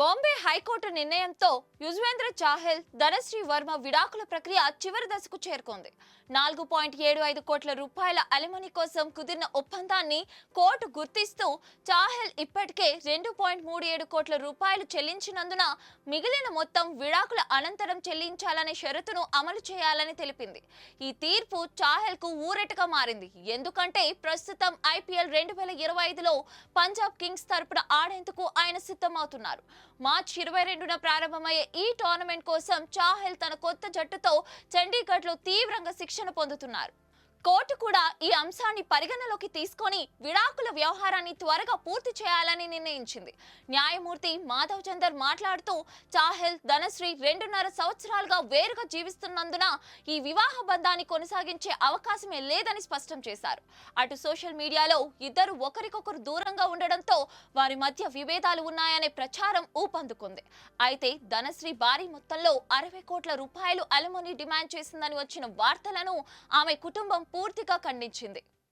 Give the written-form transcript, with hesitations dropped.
Bombay high court నిర్ణయంతో యుజ్వేంద్ర చాహెల్, ధనశ్రీ వర్మ విడాకుల ప్రక్రియ చివరి దశకు చేరుకుంది. 4.75 కోట్ల రూపాయల అలిమనీ కోసం కుదిరిన ఒప్పందాన్ని కోర్టు గుర్తిస్తూ చాహెల్ ఇప్పటికే 2.37 కోట్ల రూపాయలు చెల్లించినందున మిగిలిన మొత్తం విడాకుల అనంతరం చెల్లించాలనే షరతును అమలు చేయాలని తెలిపింది. ఈ తీర్పు చాహెల్ కు ఊరటగా మారింది. ఎందుకంటే ప్రస్తుతం IPL 2025లో పంజాబ్ కింగ్స్ తరపున ఆడేందుకు ఆయన సిద్ధమవుతున్నారు. మార్చి 22న ప్రారంభమయ్యే ఈ టోర్నమెంట్ కోసం చాహెల్ తన కొత్త జట్టుతో చండీగఢ్లో తీవ్రంగా శిక్షణ పొందుతున్నారు. కోర్టు కూడా ఈ అంశాన్ని పరిగణలోకి తీసుకొని విడాకుల వ్యవహారాన్ని త్వరగా పూర్తి చేయాలని నిర్ణయించింది. న్యాయమూర్తి మాధవ్ చందర్ మాట్లాడుతూ చాహెల్, ధనశ్రీ 2.5 సంవత్సరాలుగా వేరుగా జీవిస్తున్నందున ఈ వివాహ బంధాన్ని కొనసాగించే అవకాశమే లేదని స్పష్టం చేశారు. అటు సోషల్ మీడియాలో ఇద్దరు ఒకరికొకరు దూరంగా ఉండడంతో వారి మధ్య విభేదాలు ఉన్నాయనే ప్రచారం ఊపందుకుంది. అయితే ధనశ్రీ భారీ మొత్తంలో 60 కోట్ల రూపాయలు అలిమనీ డిమాండ్ చేసిందని వచ్చిన వార్తలను ఆమె కుటుంబం పూర్తిగా ఖండించింది.